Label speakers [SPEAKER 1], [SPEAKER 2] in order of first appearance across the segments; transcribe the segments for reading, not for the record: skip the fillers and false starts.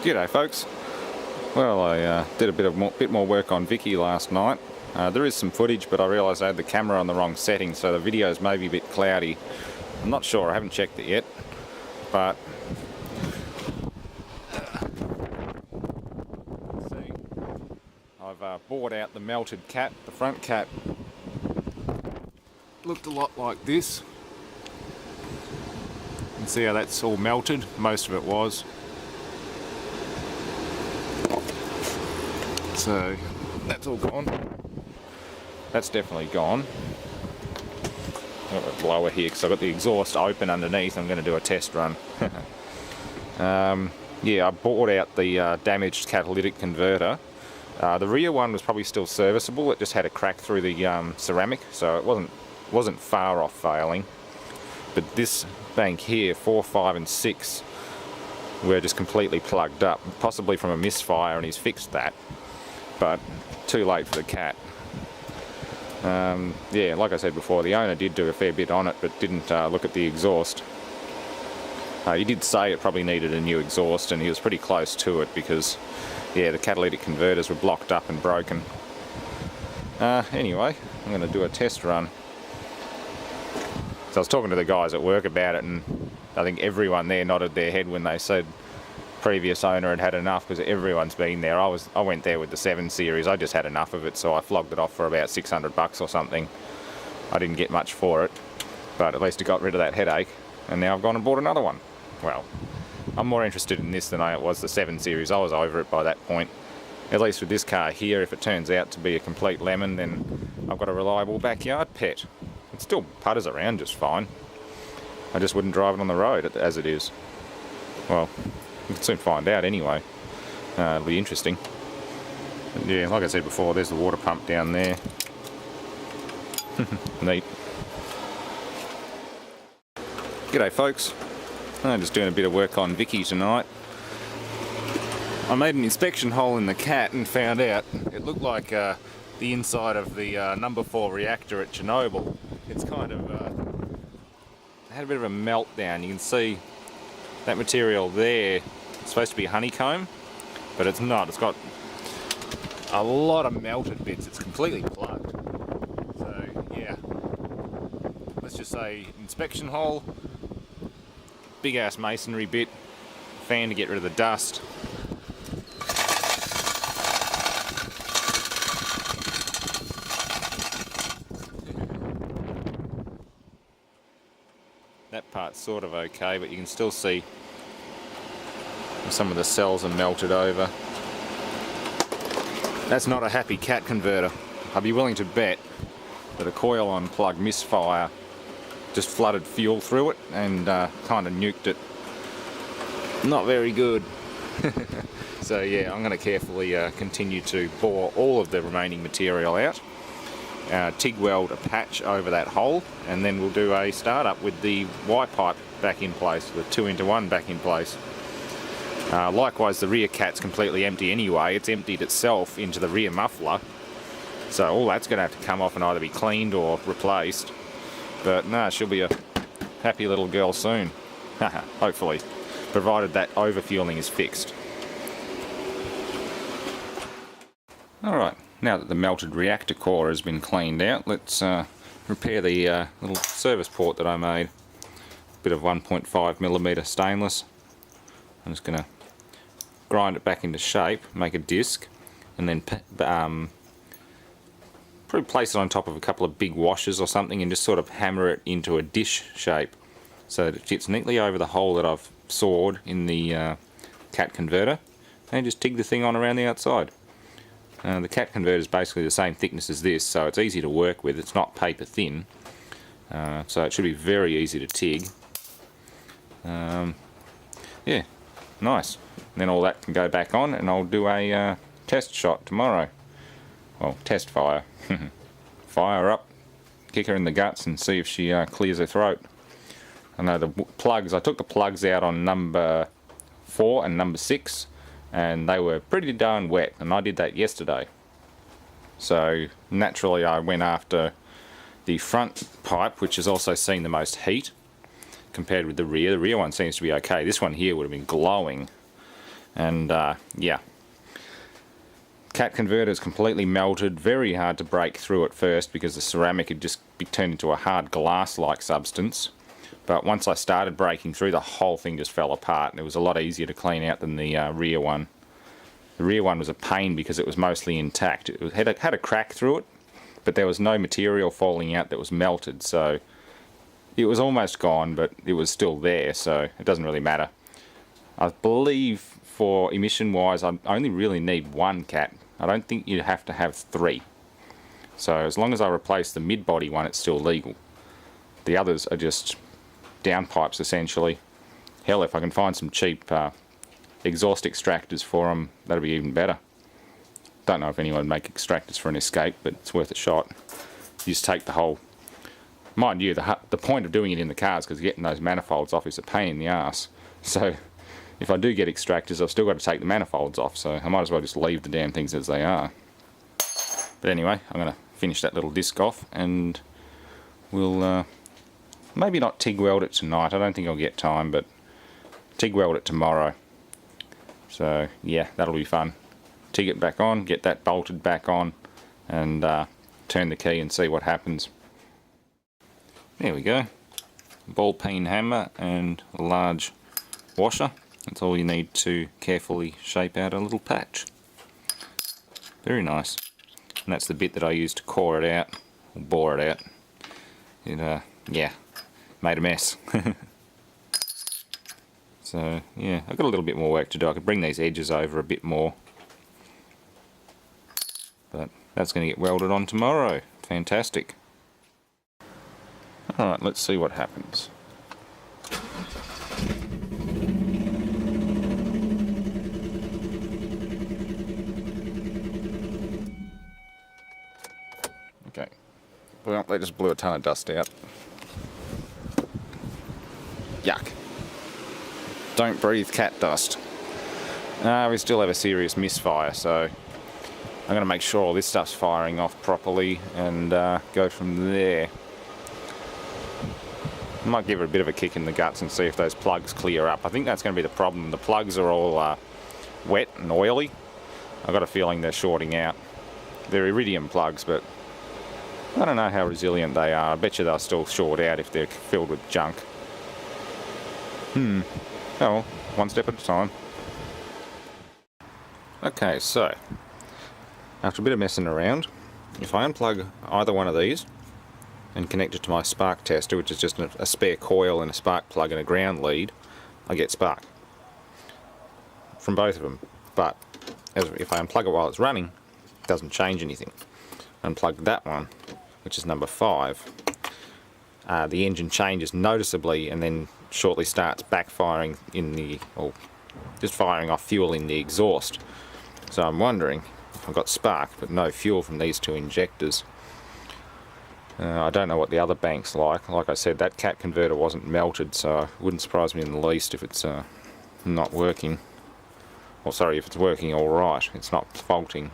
[SPEAKER 1] G'day folks. Well, I did a bit more work on Vicky last night. There is some footage, but I realised I had the camera on the wrong setting, so the videos may be a bit cloudy. I'm not sure, I haven't checked it yet, but let's see. I've bored out the melted cat. The front cat looked a lot like this. You can see how that's all melted, most of it was. So that's all gone. That's definitely gone. I've got a blower here because I've got the exhaust open underneath. I'm going to do a test run. Yeah, I bought out the damaged catalytic converter. The rear one was probably still serviceable. It just had a crack through the ceramic, so it wasn't far off failing. But this bank here, 4, 5 and 6, were just completely plugged up, possibly from a misfire, and he's fixed that. But too late for the cat. Yeah, like I said before, the owner did do a fair bit on it, but didn't look at the exhaust. He did say it probably needed a new exhaust, and he was pretty close to it because, yeah, the catalytic converters were blocked up and broken. Anyway, I'm going to do a test run. So I was talking to the guys at work about it, and I think everyone there nodded their head when they said previous owner had had enough, because everyone's been there. I went there with the 7 Series. I just had enough of it, so I flogged it off for about $600 or something. I didn't get much for it, but at least it got rid of that headache, and now I've gone and bought another one. Well, I'm more interested in this than I was the 7 Series. I was over it by that point. At least with this car here, if it turns out to be a complete lemon, then I've got a reliable backyard pet. It still putters around just fine. I just wouldn't drive it on the road as it is. Well, we can soon find out anyway. It'll be interesting. But yeah, like I said before, there's the water pump down there. Neat. G'day folks. I'm just doing a bit of work on Vicky tonight. I made an inspection hole in the cat and found out it looked like the inside of the number 4 reactor at Chernobyl. It's kind of had a bit of a meltdown. You can see that material there. It's supposed to be honeycomb, but it's not. It's got a lot of melted bits. It's completely plugged. So yeah, let's just say inspection hole, big ass masonry bit, fan to get rid of the dust. That part's sort of okay, but you can still see some of the cells are melted over. That's not a happy cat converter. I'd be willing to bet that a coil-on plug misfire just flooded fuel through it and kind of nuked it. Not very good. So yeah, I'm going to carefully continue to bore all of the remaining material out. TIG weld a patch over that hole, and then we'll do a startup with the Y pipe back in place, the 2-into-1 back in place. Likewise, the rear cat's completely empty anyway. It's emptied itself into the rear muffler, so all that's going to have to come off and either be cleaned or replaced. But no, she'll be a happy little girl soon. Hopefully, provided that overfueling is fixed. Alright, now that the melted reactor core has been cleaned out, let's repair the little service port that I made. Bit of 1.5mm stainless. I'm just going to grind it back into shape, make a disc, and then probably place it on top of a couple of big washers or something and just sort of hammer it into a dish shape so that it fits neatly over the hole that I've sawed in the cat converter, and just TIG the thing on around the outside. The cat converter is basically the same thickness as this, so it's easy to work with. It's not paper thin, so it should be very easy to TIG. Yeah, nice. Then all that can go back on, and I'll do a test shot tomorrow. Well, test fire. Fire her up, kick her in the guts, and see if she clears her throat. I know the plugs, I took the plugs out on number 4 and number 6, and they were pretty darn wet, and I did that yesterday. So naturally I went after the front pipe, which has also seen the most heat compared with the rear. The rear one seems to be okay. This one here would have been glowing. And yeah, cat converter is completely melted, very hard to break through at first because the ceramic had just turned into a hard glass-like substance. But once I started breaking through, the whole thing just fell apart, and it was a lot easier to clean out than the rear one. The rear one was a pain because it was mostly intact. It had a crack through it, but there was no material falling out that was melted, so it was almost gone, but it was still there, so it doesn't really matter. I believe for emission wise I only really need one cat. I don't think you have to have 3. So as long as I replace the mid-body one, it's still legal. The others are just downpipes essentially. Hell, if I can find some cheap exhaust extractors for them, that'll be even better. Don't know if anyone would make extractors for an Escape, but it's worth a shot. You just take the whole... Mind you, the point of doing it in the car is because getting those manifolds off is a pain in the ass. So if I do get extractors, I've still got to take the manifolds off, so I might as well just leave the damn things as they are. But anyway, I'm going to finish that little disc off, and we'll maybe not TIG weld it tonight. I don't think I'll get time, but TIG weld it tomorrow. So yeah, that'll be fun. TIG it back on, get that bolted back on, and turn the key and see what happens. There we go. Ball peen hammer and a large washer. That's all you need to carefully shape out a little patch. Very nice. And that's the bit that I used to core it out, or bore it out. It, yeah, made a mess. So, yeah, I've got a little bit more work to do. I could bring these edges over a bit more. But that's going to get welded on tomorrow. Fantastic. Alright, let's see what happens. Okay, well, they just blew a ton of dust out. Yuck. Don't breathe cat dust. We still have a serious misfire, so I'm going to make sure all this stuff's firing off properly and go from there. I might give it a bit of a kick in the guts and see if those plugs clear up. I think that's going to be the problem. The plugs are all wet and oily. I've got a feeling they're shorting out. They're iridium plugs, but I don't know how resilient they are. I bet you they'll still short out if they're filled with junk. Oh well, one step at a time. Okay, so after a bit of messing around, if I unplug either one of these and connect it to my spark tester, which is just a spare coil and a spark plug and a ground lead, I get spark from both of them. But if I unplug it while it's running, it doesn't change anything. Unplug that one, which is number 5, the engine changes noticeably and then shortly starts backfiring in the, or just firing off fuel in the exhaust. So I'm wondering if I've got spark but no fuel from these 2 injectors. I don't know what the other bank's like. Like I said, that cat converter wasn't melted, so it wouldn't surprise me in the least if it's not working. Or sorry, if it's working alright, it's not faulting.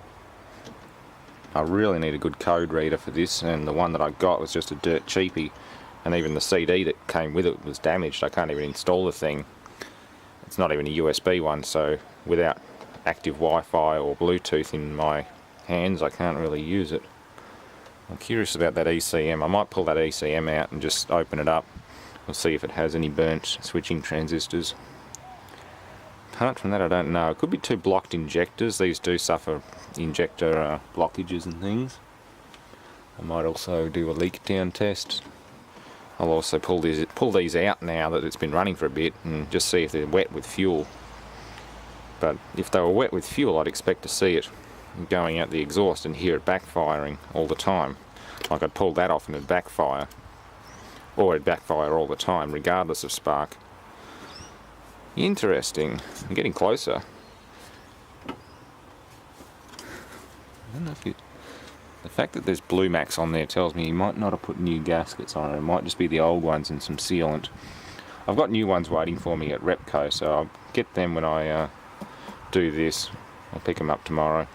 [SPEAKER 1] I really need a good code reader for this, and the one that I got was just a dirt cheapie, and even the CD that came with it was damaged. I can't even install the thing. It's not even a USB one, so without active Wi-Fi or Bluetooth in my hands, I can't really use it. I'm curious about that ECM. I might pull that ECM out and just open it up. We'll see if it has any burnt switching transistors. Apart from that, I don't know. It could be 2 blocked injectors. These do suffer injector blockages and things. I might also do a leak down test. I'll also pull these out now that it's been running for a bit and just see if they're wet with fuel. But if they were wet with fuel, I'd expect to see it going out the exhaust and hear it backfiring all the time. Like I'd pull that off and it'd backfire. Or it'd backfire all the time, regardless of spark. Interesting. I'm getting closer. I don't know if you... The fact that there's Blue Max on there tells me you might not have put new gaskets on it. It might just be the old ones and some sealant. I've got new ones waiting for me at Repco, so I'll get them when I do this. I'll pick them up tomorrow.